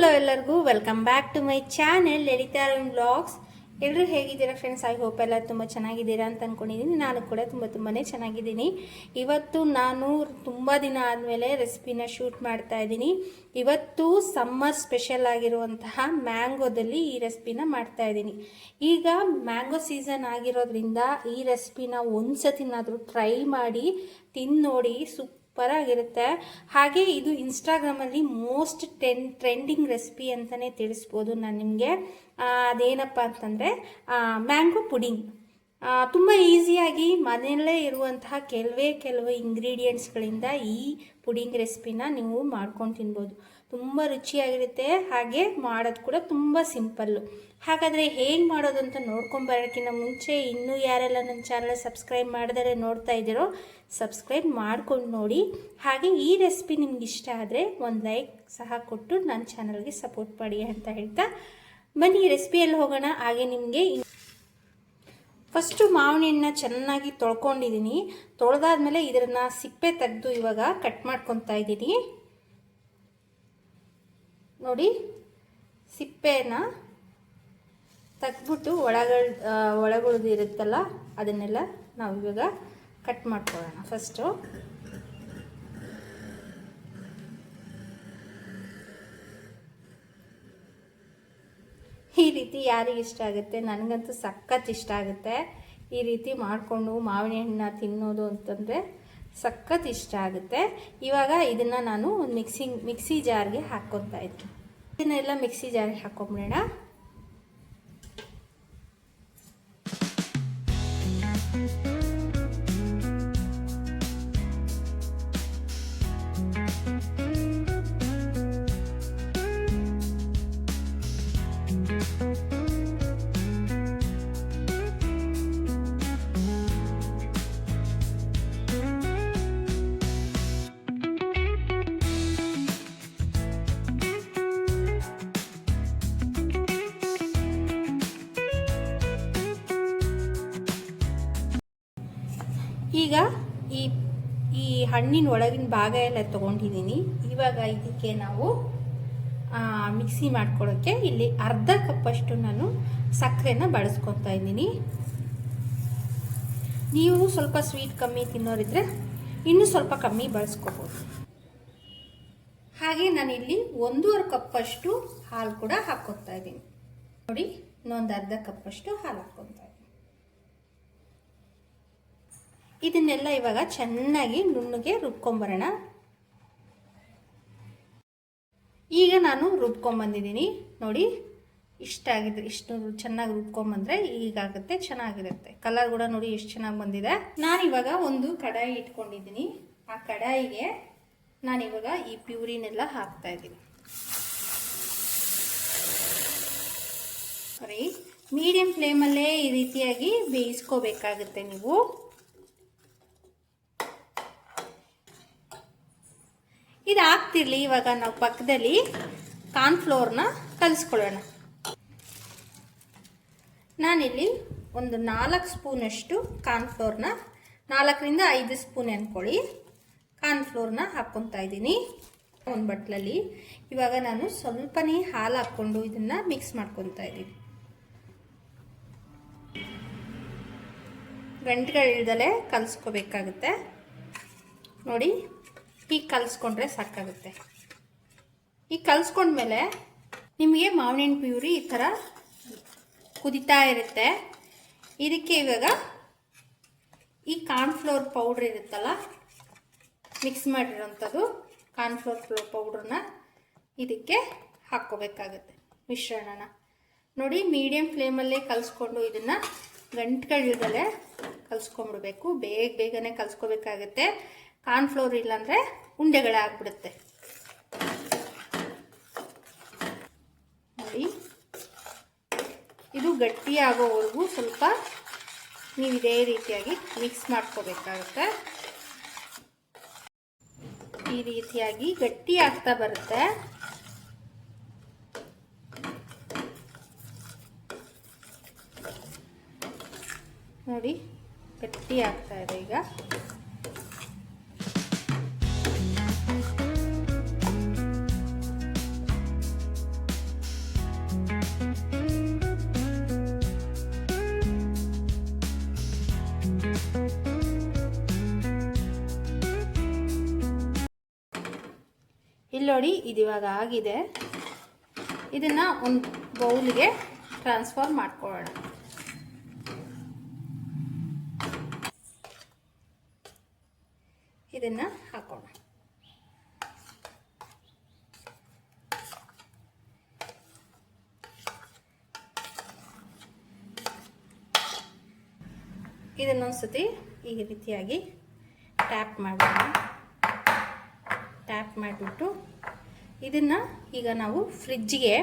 Hello ಎಲ್ಲರಿಗೂ welcome back to my channel editor in blogs. ಎಲ್ಲರೂ ಹೇಗಿದ್ದೀರಾ ಫ್ರೆಂಡ್ಸ್? ಐ ಹೋಪ್ ಎಲ್ಲ ತುಂಬ ಚೆನ್ನಾಗಿದ್ದೀರಾ ಅಂತ ಅಂದ್ಕೊಂಡಿದ್ದೀನಿ. ನಾನು ಕೂಡ ತುಂಬಾ ಚೆನ್ನಾಗಿದ್ದೀನಿ. ಇವತ್ತು ನಾನು ತುಂಬ ದಿನ ಆದಮೇಲೆ ರೆಸಿಪಿನ ಶೂಟ್ ಮಾಡ್ತಾ ಇದ್ದೀನಿ. ಇವತ್ತು ಸಮ್ಮರ್ ಸ್ಪೆಷಲ್ ಆಗಿರುವಂತಹ ಮ್ಯಾಂಗೋದಲ್ಲಿ ಈ ರೆಸಿಪಿನ ಮಾಡ್ತಾ ಇದ್ದೀನಿ. ಈಗ ಮ್ಯಾಂಗೋ ಸೀಸನ್ ಆಗಿರೋದ್ರಿಂದ ಈ ರೆಸಿಪಿನ ಒಂದ್ಸತಿನಾದರೂ ಟ್ರೈ ಮಾಡಿ ತಿಂದು ನೋಡಿ. ಸೂಪರ್ ಆಗಿರುತ್ತೆ. ಹಾಗೆ ಇದು ಇನ್ಸ್ಟಾಗ್ರಾಮಲ್ಲಿ ಮೋಸ್ಟ್ ಟ್ರೆಂಡಿಂಗ್ ರೆಸಿಪಿ ಅಂತಲೇ ತಿಳಿಸ್ಬೋದು ನಾನು ನಿಮಗೆ. ಅದೇನಪ್ಪ ಅಂತಂದರೆ ಮ್ಯಾಂಗೋ ಪುಡಿಂಗ್. ತುಂಬ ಈಸಿಯಾಗಿ ಮನೆಯಲ್ಲೇ ಇರುವಂತಹ ಕೆಲವು ಇಂಗ್ರೀಡಿಯೆಂಟ್ಸ್ಗಳಿಂದ ಈ ಪುಡಿಂಗ್ ರೆಸಿಪಿನ ನೀವು ಮಾಡ್ಕೊಂಡು ತಿನ್ಬೋದು. ತುಂಬ ರುಚಿಯಾಗಿರುತ್ತೆ. ಹಾಗೆ ಮಾಡೋದು ಕೂಡ ತುಂಬ ಸಿಂಪಲ್ಲು. ಹಾಗಾದರೆ ಹೇಗೆ ಮಾಡೋದು ಅಂತ ನೋಡ್ಕೊಂಬರೋಕ್ಕಿಂತ ಮುಂಚೆ ಇನ್ನೂ ಯಾರೆಲ್ಲ ನನ್ನ ಚಾನಲ್ ಸಬ್ಸ್ಕ್ರೈಬ್ ಮಾಡಿದರೆ ನೋಡ್ತಾ ಇದ್ದೀರೋ ಸಬ್ಸ್ಕ್ರೈಬ್ ಮಾಡ್ಕೊಂಡು ನೋಡಿ. ಹಾಗೆ ಈ ರೆಸಿಪಿ ನಿಮ್ಗೆ ಇಷ್ಟ ಆದರೆ ಒಂದು ಲೈಕ್ ಸಹ ಕೊಟ್ಟು ನನ್ನ ಚಾನಲ್ಗೆ ಸಪೋರ್ಟ್ ಮಾಡಿ ಅಂತ ಹೇಳ್ತಾ ಬನ್ನಿ ಈ ರೆಸಿಪಿಯಲ್ಲಿ ಹೋಗೋಣ. ಹಾಗೆ ನಿಮಗೆ ಫಸ್ಟು ಮಾವಿನ ಹಣ್ಣನ್ನ ಚೆನ್ನಾಗಿ ತೊಳ್ಕೊಂಡಿದ್ದೀನಿ. ತೊಳೆದಾದ್ಮೇಲೆ ಇದನ್ನು ಸಿಪ್ಪೆ ತೆಗೆದು ಇವಾಗ ಕಟ್ ಮಾಡ್ಕೊತಾ ಇದ್ದೀನಿ. ನೋಡಿ, ಸಿಪ್ಪೆನ ತೆಗೆದ್ಬಿಟ್ಟು ಒಳಗುಳ್ದು ಇರುತ್ತಲ್ಲ ಅದನ್ನೆಲ್ಲ ನಾವು ಇವಾಗ ಕಟ್ ಮಾಡ್ಕೊಳ್ಳೋಣ. ಫಸ್ಟು ಈ ರೀತಿ ಯಾರಿಗೆ ಇಷ್ಟ ಆಗುತ್ತೆ? ನನಗಂತೂ ಸಖತ್ ಇಷ್ಟ ಆಗುತ್ತೆ. ಈ ರೀತಿ ಮಾಡಿಕೊಂಡು ಮಾವಿನ ಹಣ್ಣನ್ನ ತಿನ್ನೋದು ಅಂತಂದರೆ ಸಖತ್ ಇಷ್ಟ ಆಗುತ್ತೆ. ಇವಾಗ ಇದನ್ನು ನಾನು ಒಂದು ಮಿಕ್ಸಿ ಜಾರ್ಗೆ ಹಾಕ್ಕೊತಾ ಇದ್ದೀನಿ. ಇದನ್ನೆಲ್ಲ ಮಿಕ್ಸಿ ಜಾರ್ಗೆ ಹಾಕ್ಕೊಂಬಿಡೋಣ. ಈಗ ಈ ಹಣ್ಣಿನ ಒಳಗಿನ ಭಾಗ ಎಲ್ಲ ತೊಗೊಂಡಿದ್ದೀನಿ. ಇವಾಗ ಇದಕ್ಕೆ ನಾವು ಮಿಕ್ಸಿ ಮಾಡ್ಕೊಳ್ಳೋಕ್ಕೆ ಇಲ್ಲಿ ಅರ್ಧ ಕಪ್ಪಷ್ಟು ನಾನು ಸಕ್ಕರೆನ ಬಳಸ್ಕೊತಾ ಇದ್ದೀನಿ. ನೀವು ಸ್ವಲ್ಪ ಸ್ವೀಟ್ ಕಮ್ಮಿ ತಿನ್ನೋರಿದ್ರೆ ಇನ್ನೂ ಸ್ವಲ್ಪ ಕಮ್ಮಿ ಬಳಸ್ಕೋಬೋದು. ಹಾಗೆ ನಾನಿಲ್ಲಿ 1.5 ಕಪ್ಪಷ್ಟು ಹಾಲು ಕೂಡ ಹಾಕ್ಕೊತಾ ಇದ್ದೀನಿ. ನೋಡಿ, ಇನ್ನೊಂದು ಅರ್ಧ ಕಪ್ಪಷ್ಟು ಹಾಲು ಹಾಕ್ಕೊತಾ ಇದ್ದೀನಿ. ಇದನ್ನೆಲ್ಲ ಇವಾಗ ಚೆನ್ನಾಗಿ ನುಣ್ಣಗೆ ರುಬ್ಕೊಂಬರೋಣ. ಈಗ ನಾನು ರುಬ್ಕೊಂಬಂದಿದ್ದೀನಿ. ನೋಡಿ, ಇಷ್ಟು ಚೆನ್ನಾಗಿ ರುಬ್ಕೊಂಬಂದ್ರೆ ಈಗಾಗುತ್ತೆ, ಚೆನ್ನಾಗಿರುತ್ತೆ. ಕಲರ್ ಕೂಡ ನೋಡಿ ಎಷ್ಟು ಚೆನ್ನಾಗಿ ಬಂದಿದೆ. ನಾನಿವಾಗ ಒಂದು ಕಡಾಯಿ ಇಟ್ಕೊಂಡಿದ್ದೀನಿ. ಆ ಕಡಾಯಿಗೆ ನಾನಿವಾಗ ಈ ಪ್ಯೂರಿನೆಲ್ಲ ಹಾಕ್ತಾ ಇದ್ದೀನಿ. ಸರಿ, ಮೀಡಿಯಂ ಫ್ಲೇಮಲ್ಲೇ ಈ ರೀತಿಯಾಗಿ ಬೇಯಿಸ್ಕೋಬೇಕಾಗುತ್ತೆ ನೀವು. ಇದು ಆಗ್ತಿರ್ಲಿ, ಇವಾಗ ನಾವು ಪಕ್ಕದಲ್ಲಿ ಕಾರ್ನ್ಫ್ಲೋರ್ನ ಕಲಿಸ್ಕೊಳ್ಳೋಣ. ನಾನಿಲ್ಲಿ ಒಂದು 4 ಸ್ಪೂನಷ್ಟು ಕಾರ್ನ್ಫ್ಲೋರ್ನ, 4ರಿಂದ 5 ಸ್ಪೂನ್ ಅಂದ್ಕೊಳ್ಳಿ, ಕಾರ್ನ್ಫ್ಲೋರ್ನ ಹಾಕ್ಕೊತಾ ಇದ್ದೀನಿ ಒಂದು ಬಟ್ಲಲ್ಲಿ. ಇವಾಗ ನಾನು ಸ್ವಲ್ಪನೇ ಹಾಲು ಹಾಕ್ಕೊಂಡು ಇದನ್ನು ಮಿಕ್ಸ್ ಮಾಡ್ಕೊತಾ ಇದ್ದೀನಿ. ಗಂಟುಗಳಿಲ್ದಲೇ ಕಲಿಸ್ಕೋಬೇಕಾಗುತ್ತೆ. ನೋಡಿ, ಈಗ ಕಲಿಸ್ಕೊಂಡ್ರೆ ಸಾಕಾಗುತ್ತೆ. ಈಗ ಕಲಿಸ್ಕೊಂಡ್ಮೇಲೆ ನಿಮಗೆ ಮಾವಿನ ಹಣ್ಣು ಪ್ಯೂರಿ ಈ ಥರ ಕುದಿತಾ ಇರುತ್ತೆ. ಇದಕ್ಕೆ ಇವಾಗ ಈ ಕಾರ್ನ್ಫ್ಲೋರ್ ಪೌಡ್ರ್ ಇರುತ್ತಲ್ಲ, ಮಿಕ್ಸ್ ಮಾಡಿರೋಂಥದ್ದು ಕಾರ್ನ್ಫ್ಲೋರ್ ಪೌಡ್ರನ್ನ ಇದಕ್ಕೆ ಹಾಕ್ಕೋಬೇಕಾಗುತ್ತೆ, ಮಿಶ್ರಣನ. ನೋಡಿ, ಮೀಡಿಯಂ ಫ್ಲೇಮಲ್ಲೇ ಕಲಿಸ್ಕೊಂಡು ಇದನ್ನು ಗಂಟುಗಳಿಲ್ದಲೇ ಕಲಿಸ್ಕೊಂಡ್ಬಿಡ್ಬೇಕು. ಬೇಗನೆ ಕಲಿಸ್ಕೋಬೇಕಾಗುತ್ತೆ. ಕಾರ್ನ್ಫ್ಲೋರ್ ಇಲ್ಲಾಂದರೆ ಉಂಡೆಗಳಾಗ್ಬಿಡುತ್ತೆ. ನೋಡಿ, ಇದು ಗಟ್ಟಿ ಆಗೋವರೆಗೂ ಸ್ವಲ್ಪ ನೀವು ಇದೇ ರೀತಿಯಾಗಿ ಮಿಕ್ಸ್ ಮಾಡ್ಕೋಬೇಕಾಗುತ್ತೆ. ಈ ರೀತಿಯಾಗಿ ಗಟ್ಟಿ ಆಗ್ತಾ ಬರುತ್ತೆ. ನೋಡಿ, ಗಟ್ಟಿ ಆಗ್ತಾ ಇದೆ ಈಗ. ಇಲ್ಲಿ ನೋಡಿ, ಇದು ಇವಾಗ ಆಗಿದೆ. ಇದನ್ನು ಒಂದು ಬೌಲ್ಗೆ ಟ್ರಾನ್ಸ್ಫರ್ ಮಾಡ್ಕೊಳ್ಳೋಣ. ಇದನ್ನು ಹಾಕೋಣ. ಇದನ್ನೊಂದ್ಸತಿ ಈ ರೀತಿಯಾಗಿ ಟ್ಯಾಪ್ ಮಾಡೋಣ. ಟ್ಯಾಪ್ ಮಾಡಿಬಿಟ್ಟು ಇದನ್ನು ಈಗ ನಾವು ಫ್ರಿಜ್ಜಿಗೆ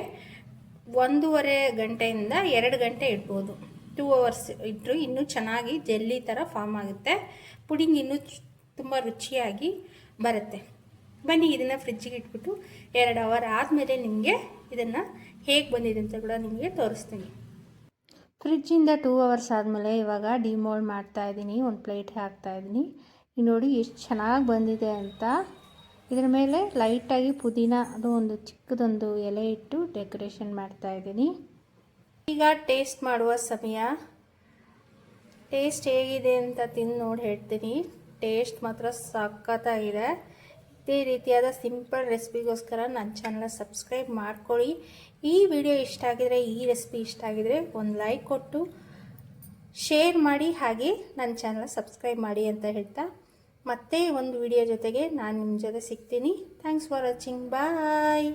1.5 ಗಂಟೆಯಿಂದ 2 ಗಂಟೆ ಇಡ್ಬೋದು. 2 ಅವರ್ಸ್ ಇಟ್ಟರು ಇನ್ನೂ ಚೆನ್ನಾಗಿ ಜೆಲ್ಲಿ ಥರ ಫಾರ್ಮ್ ಆಗುತ್ತೆ. ಪುಡಿಂಗ್ ಇನ್ನೂ ತುಂಬ ರುಚಿಯಾಗಿ ಬರುತ್ತೆ. ಬನ್ನಿ, ಇದನ್ನು ಫ್ರಿಜ್ಜಿಗೆ ಇಟ್ಬಿಟ್ಟು 2 ಅವರ್ ಆದಮೇಲೆ ನಿಮಗೆ ಇದನ್ನು ಹೇಗೆ ಬಂದಿದೆ ಅಂತ ಕೂಡ ನಿಮಗೆ ತೋರಿಸ್ತೀನಿ. ಫ್ರಿಜ್ಜಿಂದ 2 ಅವರ್ಸ್ ಆದಮೇಲೆ ಇವಾಗ ಡಿಮೋಲ್ಡ್ ಮಾಡ್ತಾಯಿದ್ದೀನಿ. ಒಂದು ಪ್ಲೇಟ್ಗೆ ಹಾಕ್ತಾಯಿದ್ದೀನಿ. ನೋಡಿ ಎಷ್ಟು ಚೆನ್ನಾಗಿ ಬಂದಿದೆ ಅಂತ. ಇದರ ಮೇಲೆ ಲೈಟಾಗಿ ಪುದೀನ ಅದು ಒಂದು ಚಿಕ್ಕದೊಂದು ಎಲೆ ಇಟ್ಟು ಡೆಕೋರೇಷನ್ ಮಾಡ್ತಾಯಿದ್ದೀನಿ. ಈಗ ಟೇಸ್ಟ್ ಮಾಡುವ ಸಮಯ. ಟೇಸ್ಟ್ ಹೇಗಿದೆ ಅಂತ ತಿಂದು ನೋಡಿ ಹೇಳ್ತೀನಿ. ಟೇಸ್ಟ್ ಮಾತ್ರ ಸಖತ್ತಾಗಿದೆ. ಇದೇ ರೀತಿಯಾದ ಸಿಂಪಲ್ ರೆಸಿಪಿಗೋಸ್ಕರ ನನ್ನ ಚಾನಲ್ನ ಸಬ್ಸ್ಕ್ರೈಬ್ ಮಾಡ್ಕೊಳ್ಳಿ. ಈ ವಿಡಿಯೋ ಇಷ್ಟ ಆಗಿದರೆ, ಈ ರೆಸಿಪಿ ಇಷ್ಟ ಆಗಿದರೆ ಒಂದು ಲೈಕ್ ಕೊಟ್ಟು ಶೇರ್ ಮಾಡಿ, ಹಾಗೆ ನನ್ನ ಚಾನಲ್ನ ಸಬ್ಸ್ಕ್ರೈಬ್ ಮಾಡಿ ಅಂತ ಹೇಳ್ತಾ ಮತ್ತೆ ಒಂದು ವಿಡಿಯೋ ಜೊತೆಗೆ ನಾನು ನಿಮ್ಮ ಜೊತೆ ಸಿಗ್ತೀನಿ. Thanks for watching. ಬಾಯ್.